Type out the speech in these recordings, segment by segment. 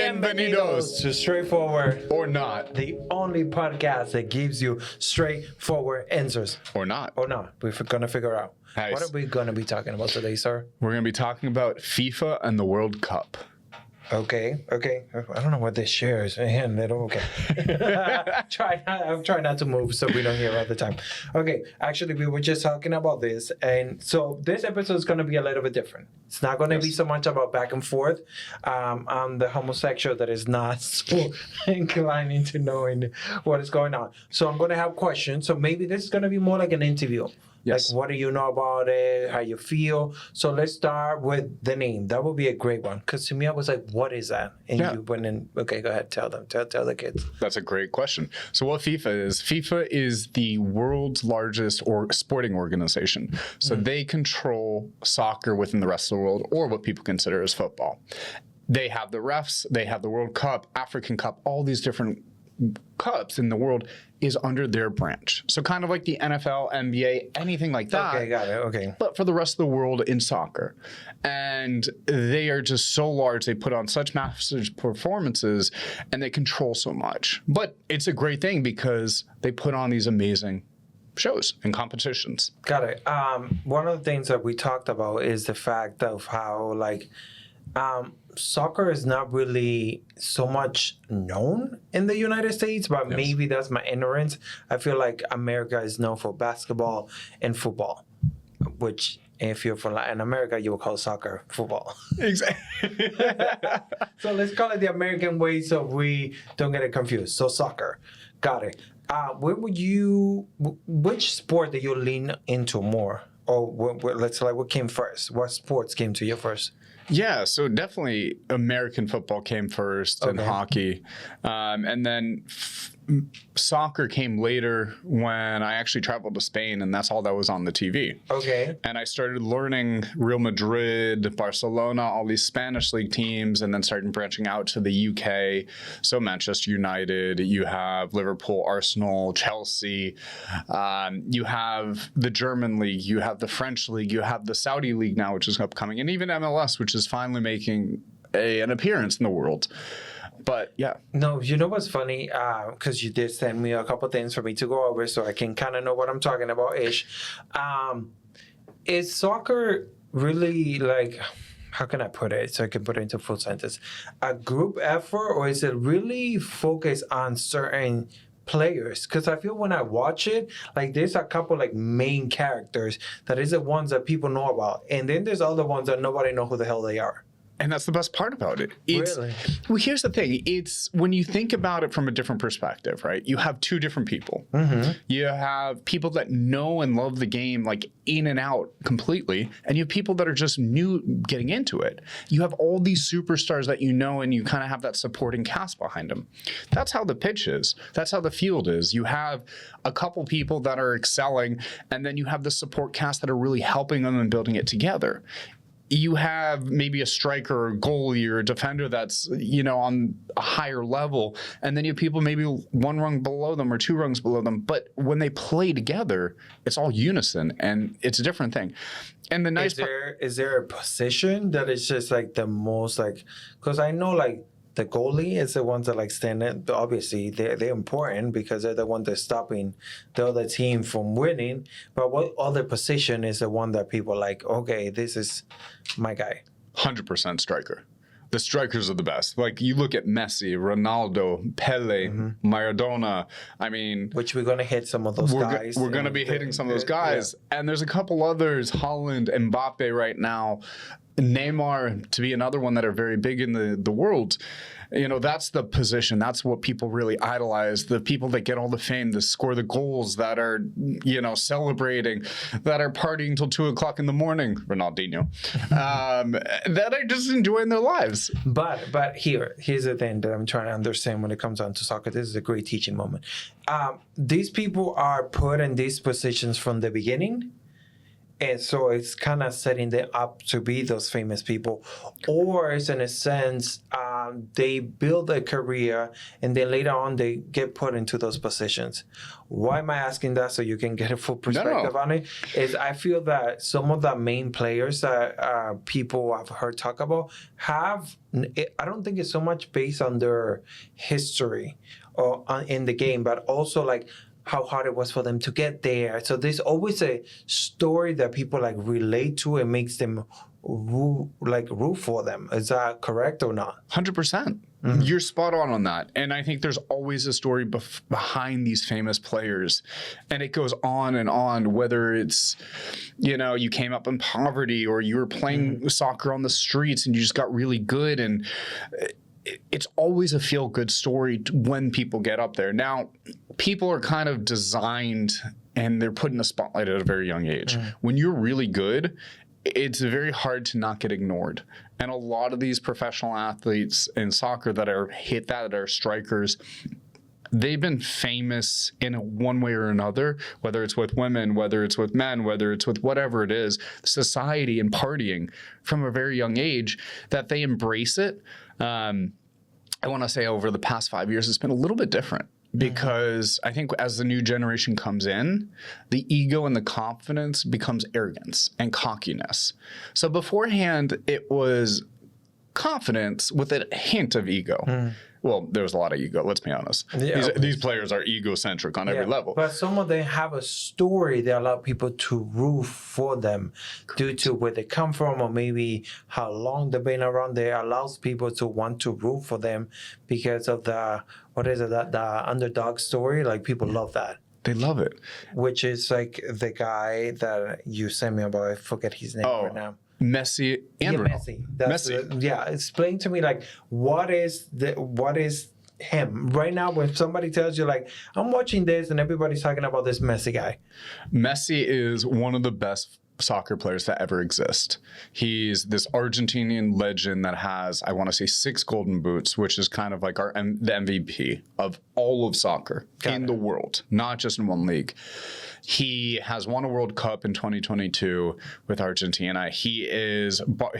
Bienvenidos to Straightforward or Not. the only podcast that gives you straightforward answers. Or not. Or not. We're going to figure out. Nice. What are we going to be talking about today, sir? We're going to be talking about FIFA and the World Cup. Okay. I don't know what this shares. Man, okay. I'm trying not to move so we don't hear all the time. Okay, actually, we were just talking about this. And so this episode is going to be a little bit different. It's not going to be so much about back and forth. I'm the homosexual that is not so inclined into knowing what is going on. So I'm going to have questions. So maybe this is going to be more like an interview. Yes. Like, what do you know about it? How you feel? So let's start with the name. That would be a great one. Because to me, I was like, what is that? And you went in, okay, go ahead. Tell them. Tell the kids. That's a great question. So what FIFA is the world's largest sporting organization. So they control soccer within the rest of the world, or what people consider as football. They have the refs. They have the World Cup, African Cup, all these different cups in the world is under their branch. So kind of like the NFL, NBA, anything like that. Okay, got it. Okay. But for the rest of the world in soccer. And they are just so large. They put on such massive performances and they control so much. But it's a great thing because they put on these amazing shows and competitions. Got it. One of the things that we talked about is the fact of how soccer is not really so much known in the United States, but maybe that's my ignorance. I feel like America is known for basketball and football, which if you're from Latin America, you will call soccer football. Exactly. So let's call it the American way so we don't get it confused. So soccer. Got it. Which sport do you lean into more? Or let's say, what came first? What sports came to you first? Yeah, so definitely American football came first and hockey. And then soccer came later when I actually traveled to Spain, and that's all that was on the TV. Okay. And I started learning Real Madrid, Barcelona, all these Spanish league teams, and then started branching out to the UK. So Manchester United, you have Liverpool, Arsenal, Chelsea. You have the German league, you have the French league, you have the Saudi league now, which is upcoming, and even MLS, which is finally making an appearance in the world. But yeah. No, you know what's funny? Because you did send me a couple things for me to go over so I can kind of know what I'm talking about ish. Is soccer really like, how can I put it so I can put it into full sentence? A group effort, or is it really focused on certain players? Because I feel when I watch it, like there's a couple like main characters that is the ones that people know about. And then there's other ones that nobody know who the hell they are. And that's the best part about it. Really? Well, here's the thing. It's when you think about it from a different perspective, right? You have two different people. Mm-hmm. You have people that know and love the game like in and out completely. And you have people that are just new getting into it. You have all these superstars that you know, and you kind of have that supporting cast behind them. That's how the pitch is. That's how the field is. You have a couple people that are excelling, and then you have the support cast that are really helping them and building it together. You have maybe a striker or goalie or a defender that's, on a higher level. And then you have people maybe one rung below them or two rungs below them. But when they play together, it's all unison and it's a different thing. And the nice is there a position that is just like the most like, because I know like the goalie is the ones that like stand in. Obviously, they're important because they're the one that's stopping the other team from winning. But what other position is the one that people like, okay, this is my guy? 100% striker. The strikers are the best. Like you look at Messi, Ronaldo, Pele, Maradona. I mean, which we're gonna hit some of those guys. We're gonna be hitting some of those guys, and there's a couple others. Holland, Mbappe, right now. Neymar to be another one that are very big in the world. That's the position. That's what people really idolize. The people that get all the fame, that score the goals, that are, celebrating, that are partying till 2:00 in the morning. Ronaldinho, that are just enjoying their lives. But here's the thing that I'm trying to understand when it comes down to soccer. This is a great teaching moment. These people are put in these positions from the beginning. And so it's kind of setting them up to be those famous people, or it's in a sense they build a career and then later on they get put into those positions. Why am I asking that? So you can get a full perspective on it. Is I feel that some of the main players that people I've heard talk about have. I don't think it's so much based on their history or in the game, but also like how hard it was for them to get there. So there's always a story that people like relate to and makes them root for them. Is that correct or not? 100%. You're spot on that. And I think there's always a story behind these famous players. And it goes on, whether it's, you came up in poverty or you were playing soccer on the streets and you just got really good. And it's always a feel-good story when people get up there. Now, people are kind of designed and they're put in the spotlight at a very young age. When you're really good, it's very hard to not get ignored. And a lot of these professional athletes in soccer that are strikers, they've been famous in one way or another, whether it's with women, whether it's with men, whether it's with whatever it is, society and partying from a very young age, that they embrace it. I want to say over the past 5 years, it's been a little bit different because I think as the new generation comes in, the ego and the confidence becomes arrogance and cockiness. So beforehand, it was confidence with a hint of ego. Well, there was a lot of ego, let's be honest. Yeah, these players are egocentric on every level. But some of them have a story that allow people to root for them due to where they come from or maybe how long they've been around. They allows people to want to root for them because of the underdog story. Like people love that. They love it. Which is like the guy that you sent me about. I forget his name right now. Messi and Messi. Messi. Explain to me like what is him right now when somebody tells you like I'm watching this and everybody's talking about this Messi guy. Messi is one of the best soccer players that ever exist. He's this Argentinian legend that has, I want to say, 6 golden boots, which is kind of like the MVP of all of soccer in the world, not just in one league. He has won a World Cup in 2022 with Argentina. He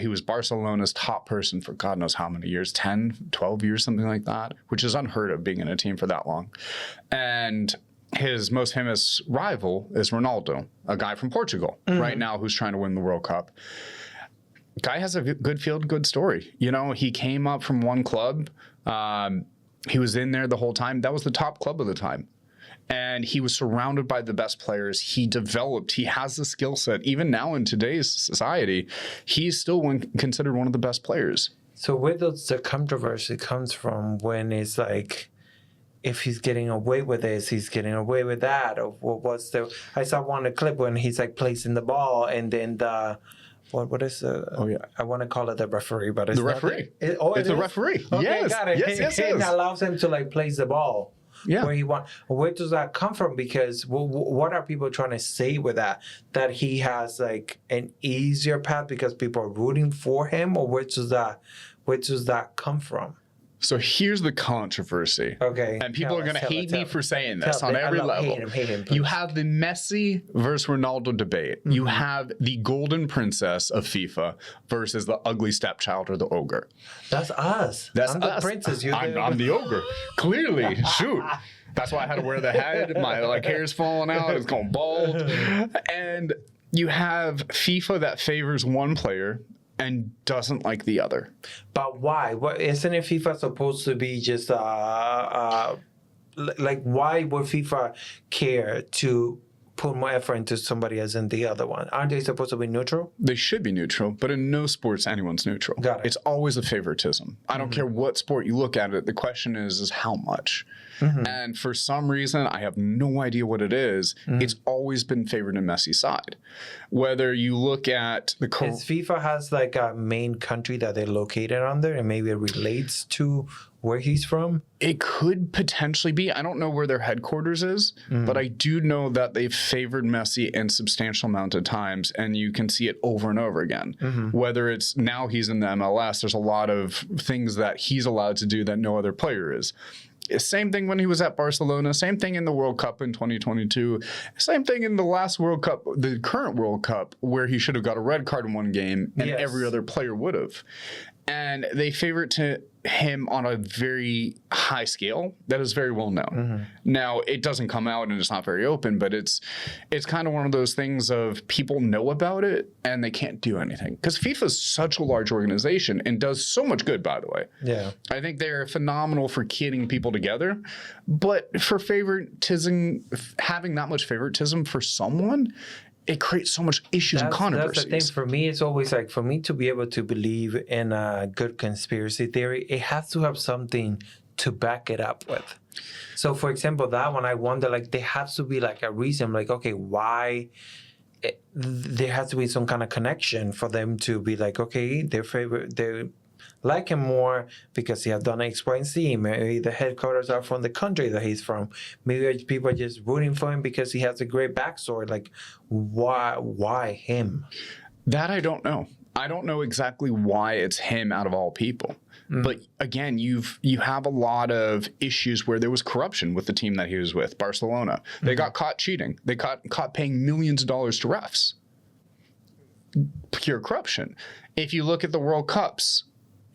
was Barcelona's top person for God knows how many years, 10, 12 years, something like that, which is unheard of being in a team for that long. And his most famous rival is Ronaldo, a guy from Portugal right now who's trying to win the World Cup. Guy has a good feel-good story. He came up from one club. He was in there the whole time. That was the top club of the time. And he was surrounded by the best players. He has the skill set. Even now in today's society, he's still considered one of the best players. So where does the controversy comes from when it's like, if he's getting away with this, he's getting away with that? Or I saw one clip when he's like placing the ball and then what is the, I want to call it the referee, but it's the referee. It's the referee. Okay, yes. got it. Yes. It allows him to like place the ball. Yeah. Where he want. Where does that come from? Because what are people trying to say with that? That he has like an easier path because people are rooting for him, or where does that come from? So here's the controversy. Okay. And people are going to hate me for saying this on every level. Hate him, you have the Messi versus Ronaldo debate. You have the golden princess of FIFA versus the ugly stepchild or the ogre. That's us. I'm the princess. I'm the ogre. Clearly. Shoot. That's why I had to wear the head. My hair's falling out. It's going bald. And you have FIFA that favors one player and doesn't like the other. But why? Isn't it FIFA supposed to be just why would FIFA care to put more effort into somebody as in the other one? Aren't they supposed to be neutral? They should be neutral, but in no sports anyone's neutral. Got it. It's always a favoritism. I don't care what sport you look at it. The question is how much. And for some reason, I have no idea what it is. It's always been favored in Messi's side. Whether you look at the FIFA has like a main country that they're located under, and maybe it relates to where he's from? It could potentially be. I don't know where their headquarters is, but I do know that they've favored Messi in substantial amount of times, and you can see it over and over again. Whether it's now he's in the MLS, there's a lot of things that he's allowed to do that no other player is. Same thing when he was at Barcelona. Same thing in the World Cup in 2022. Same thing in the last World Cup, the current World Cup, where he should have got a red card in one game and every other player would have. And they favorite him on a very high scale that is very well known. Now, it doesn't come out and it's not very open, but it's kind of one of those things of people know about it and they can't do anything. Because FIFA is such a large organization and does so much good, by the way. Yeah. I think they're phenomenal for getting people together. But for favoritism, having that much favoritism for someone, it creates so much issues and controversies. That's the thing. For me, it's always like, for me to be able to believe in a good conspiracy theory, it has to have something to back it up with. So, for example, that one, I wonder, like, there has to be like a reason, like, okay, why? There has to be some kind of connection for them to be like, okay, they like him more because he has done X, Y, and Z. Maybe the headquarters are from the country that he's from. Maybe people are just rooting for him because he has a great backstory. Like, why him? That I don't know. I don't know exactly why it's him out of all people. But again, you have a lot of issues where there was corruption with the team that he was with, Barcelona. They got caught cheating. They caught paying millions of dollars to refs. Pure corruption. If you look at the World Cups,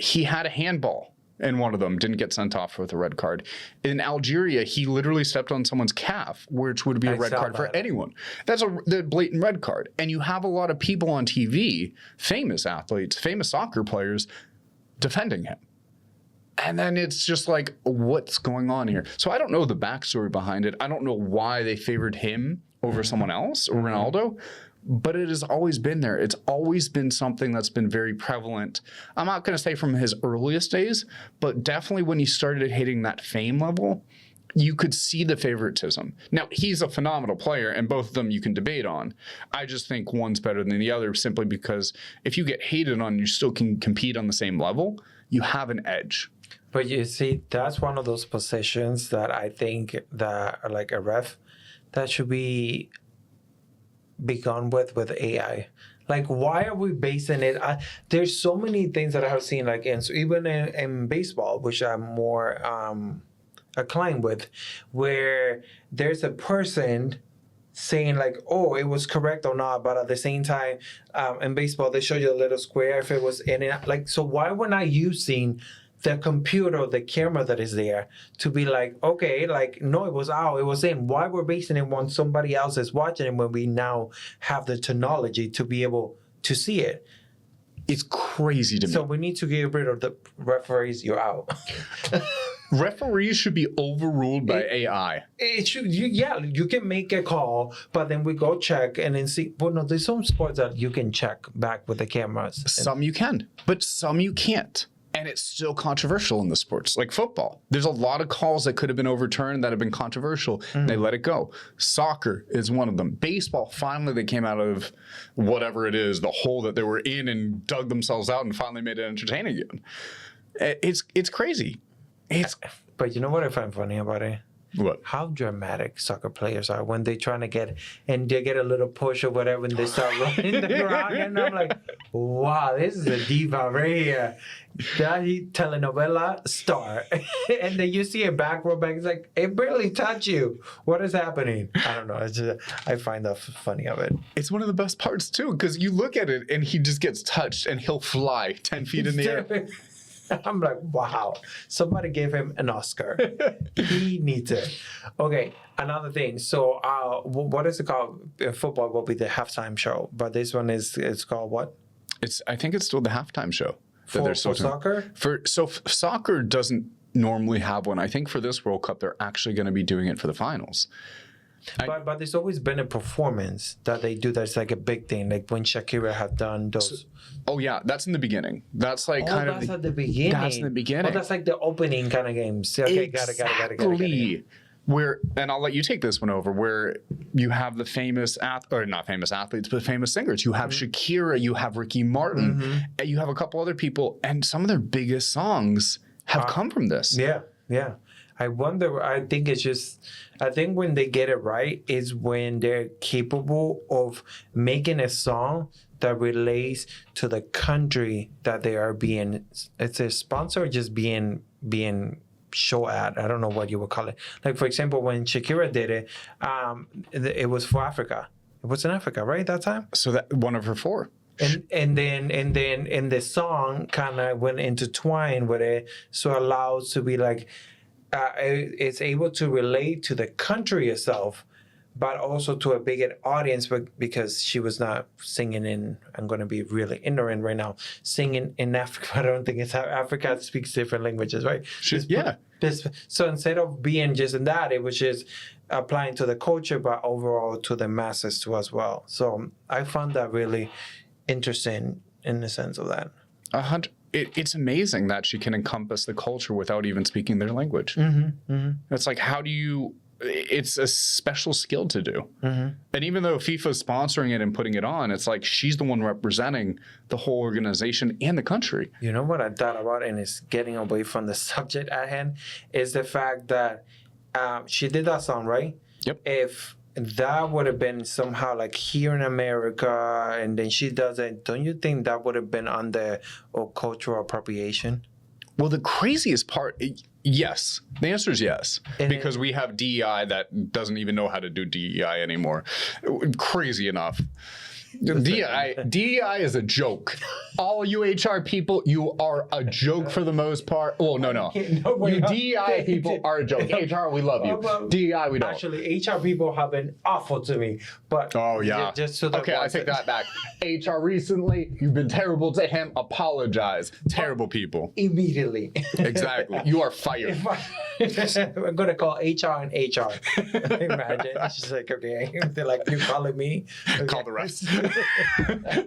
he had a handball in one of them, didn't get sent off with a red card. In Algeria, he literally stepped on someone's calf, which would be a red card for anyone. That's the blatant red card. And you have a lot of people on TV, famous athletes, famous soccer players, defending him. And then it's just like, what's going on here? So I don't know the backstory behind it. I don't know why they favored him over someone else or Ronaldo. But it has always been there. It's always been something that's been very prevalent. I'm not going to say from his earliest days, but definitely when he started hitting that fame level, you could see the favoritism. Now, he's a phenomenal player, and both of them you can debate on. I just think one's better than the other simply because if you get hated on, you still can compete on the same level. You have an edge. But you see, that's one of those positions that I think that, like a ref, that should be gone with AI. Like, why are we basing it? There's so many things that I have seen, like even in baseball, which I'm more inclined with, where there's a person saying like, oh, it was correct or not, but at the same time, in baseball they show you a little square if it was in it. Like, so why we're not using the computer, the camera that is there to be like, okay, like, no, it was out, it was in. Why we're basing it when somebody else is watching it when we now have the technology to be able to see it? It's crazy to me. So we need to get rid of the referees. You're out. Referees should be overruled by AI. It should, you can make a call, but then we go check and then see. Well, no, there's some sports that you can check back with the cameras. Some you can, but some you can't. And it's still controversial in the sports, like football. There's a lot of calls that could have been overturned that have been controversial. They let it go. Soccer is one of them. Baseball, finally they came out of whatever it is, the hole that they were in, and dug themselves out and finally made it entertaining again. It's crazy. But you know what I find funny about it? What? How dramatic soccer players are when they're trying to get, and they get a little push or whatever, and they start running the ground, and I'm like, wow, this is a diva right here. That telenovela star. And then you see a back row back, it's like, it barely touched you. What is happening? I don't know. It's just, I find that funny of it. It's one of the best parts too, because you look at it and he just gets touched and he'll fly 10 feet in the air. I'm like, wow, somebody gave him an Oscar. He needs it. Okay, another thing. So, what is it called? Football will be the halftime show, but this one it's called what? I think it's still the halftime show. For soccer? Soccer doesn't normally have one. I think for this World Cup, they're actually going to be doing it for the finals. But there's always been a performance that they do that's like a big thing, like when Shakira had done those. Oh yeah, that's in the beginning. That's like kind of at the beginning. That's in the beginning. Oh, that's like the opening kind of games. Okay, got it. Where, and I'll let you take this one over, where you have the famous, or not famous athletes, but famous singers. You have Shakira, you have Ricky Martin, and you have a couple other people, and some of their biggest songs have come from this. Yeah. I wonder, I think when they get it right is when they're capable of making a song that relates to the country that they are being, it's a sponsor or just being show ad. I don't know what you would call it. Like, for example, when Shakira did it, it was for Africa. It was in Africa, right, that time? So that one of her four. And then in the song kind of went intertwined with it, so it allows to be like it's able to relate to the country itself, but also to a bigger audience, because she was not singing in, I'm going to be really ignorant right now, singing in Africa. I don't think it's how Africa speaks different languages, right? So instead of being just in that, it was just applying to the culture, but overall to the masses too as well. So I found that really interesting in the sense of that. It's amazing that she can encompass the culture without even speaking their language. It's like, how do you... It's a special skill to do. And even though FIFA's sponsoring it and putting it on, it's like she's the one representing the whole organization and the country. You know what I thought about, and it's getting away from the subject at hand, is the fact that she did that song, right? Yep. If that would have been somehow like here in America, and then she does it, don't you think that would have been under cultural appropriation? Well, the craziest part, yes. The answer is yes. Because we have DEI that doesn't even know how to do DEI anymore. Crazy enough. DEI is a joke. All you HR people, you are a joke for the most part. Well, no. You DEI people are a joke. HR, we love you. DEI, we don't. Actually, HR people have been awful to me. But oh, yeah. Just so that okay, I take that back. HR recently, you've been terrible to him. Apologize. Terrible people. Immediately. Exactly. You are fired. I'm going to call HR and HR. Imagine. It's just like, okay, they're like, you're calling me? Okay. Call the rest.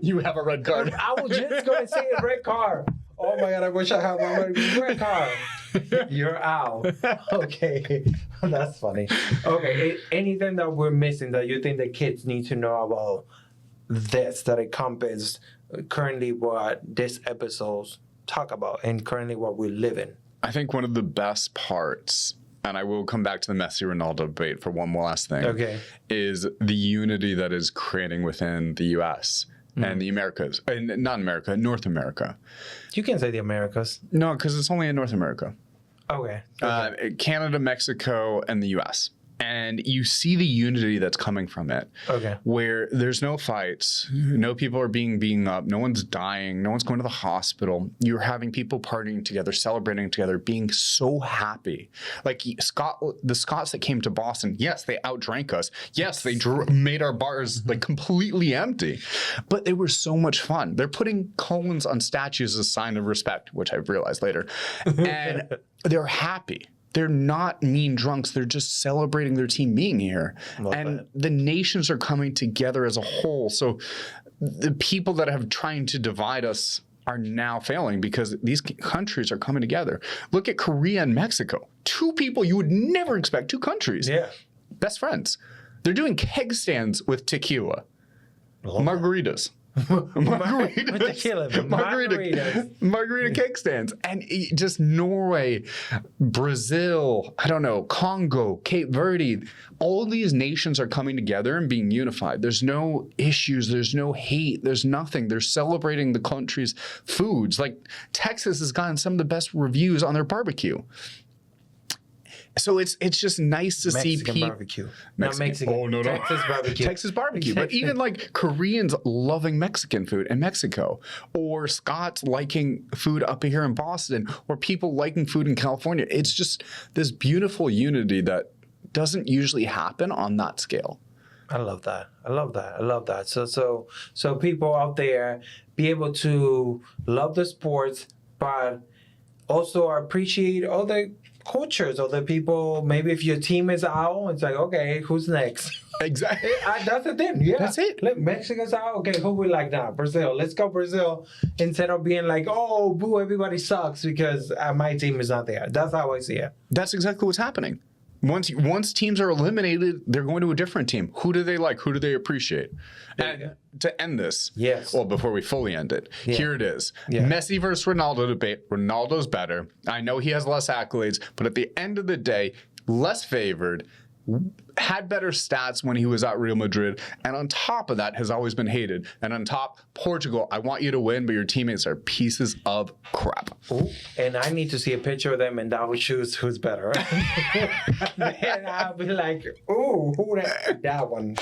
You have a red card. I was just going to say a red card. Oh my God, I wish I had one red card. You're out. Okay, that's funny. Okay, anything that we're missing that you think the kids need to know about this, that encompasses currently what this episodes talk about and currently what we live in? I think one of the best parts, and I will come back to the Messi Ronaldo debate for one more last thing, is the unity that is creating within the U.S. and the Americas, and not America, North America. You can say the Americas. No, because it's only in North America. Okay. Canada, Mexico, and the U.S. And you see the unity that's coming from it. Okay. Where there's no fights, no people are being beaten up, no one's dying, no one's going to the hospital. You're having people partying together, celebrating together, being so happy. Like the Scots that came to Boston, yes, they outdrank us. Yes, they made our bars like completely empty. But they were so much fun. They're putting cones on statues as a sign of respect, which I've realized later. And they're happy. They're not mean drunks. They're just celebrating their team being here. The nations are coming together as a whole. So the people that have trying to divide us are now failing because these countries are coming together. Look at Korea and Mexico. Two people you would never expect, two countries. Yeah. Best friends. They're doing keg stands with tequila. Margaritas. Margarita cake stands. And just Norway, Brazil, I don't know, Congo, Cape Verde, all these nations are coming together and being unified. There's no issues, there's no hate, there's nothing. They're celebrating the country's foods. Like Texas has gotten some of the best reviews on their barbecue. So it's just nice to see people. Barbecue. Not Mexican. Oh, no. Texas barbecue. Texas barbecue. But even like Koreans loving Mexican food in Mexico, or Scots liking food up here in Boston, or people liking food in California. It's just this beautiful unity that doesn't usually happen on that scale. I love that. I love that. So people out there be able to love the sports, but also appreciate all the cultures of the people. Maybe if your team is out, it's like, okay, who's next? Exactly. That's the thing. Yeah, that's it. Look, Mexico's out. Okay, who we like now? Brazil. Let's go Brazil. Instead of being like, oh, boo, everybody sucks because my team is not there. That's how I see it. That's exactly what's happening. Once teams are eliminated, they're going to a different team. Who do they like? Who do they appreciate? And to end this, well, before we fully end it, here it is. Messi versus Ronaldo debate. Ronaldo's better. I know he has less accolades, but at the end of the day, less favored. had better stats when he was at Real Madrid, and on top of that has always been hated. And on top, Portugal, I want you to win, but your teammates are pieces of crap. Ooh, and I need to see a picture of them, and I will choose who's better. And I'll be like, ooh, that one.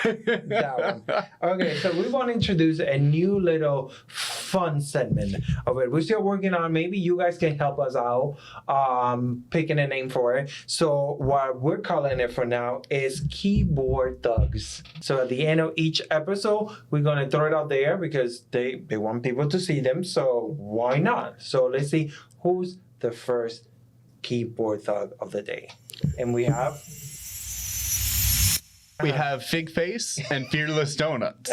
That one. Okay, so we want to introduce a new little fun segment of it. We're still working on. Maybe you guys can help us out picking a name for it. So what we're calling it for now is Keyboard Thugs. So at the end of each episode, we're gonna throw it out there because they want people to see them. So why not? So let's see who's the first keyboard thug of the day, and we have. We have Fig Face and Fearless Donuts.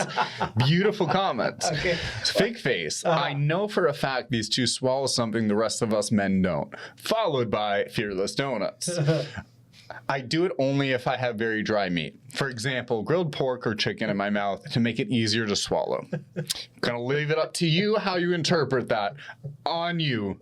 Beautiful comments. Okay. Fig Face. I know for a fact these two swallow something the rest of us men don't. Followed by Fearless Donuts. I do it only if I have very dry meat. For example, grilled pork or chicken in my mouth to make it easier to swallow. I'm gonna leave it up to you how you interpret that. On you.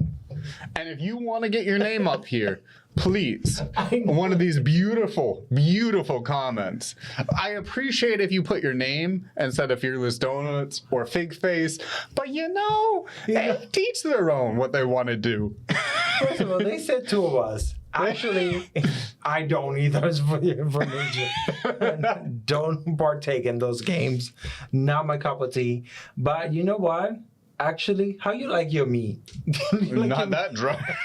And if you want to get your name up here, please, one of these beautiful, beautiful comments. I appreciate if you put your name instead of Fearless Donuts or Fig Face, but hey, teach their own what they want to do. First of all, they said two of us. Actually, I don't either, for your information. Don't partake in those games. Not my cup of tea. But you know what? Actually, how you like your meat? Not that dry.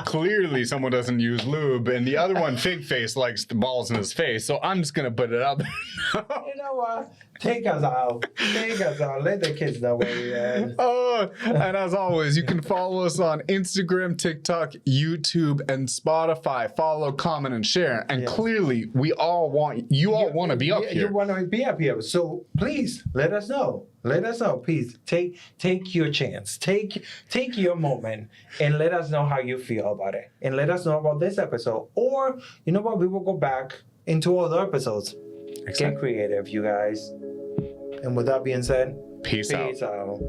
Clearly, someone doesn't use lube, and the other one, Fig Face, likes the balls in his face. So I'm just gonna put it out there. You know what? Take us out. Take us out. Let the kids know where we are. Oh, and as always, you can follow us on Instagram, TikTok, YouTube, and Spotify. Follow, comment, and share. And clearly, we all want you want to be up here. You want to be up here. So please let us know. Let us know. Please take your chance. Take your moment and let us know how you feel about it. And let us know about this episode. Or you know what? We will go back into other episodes. Get creative, you guys. And with that being said, Peace out. out.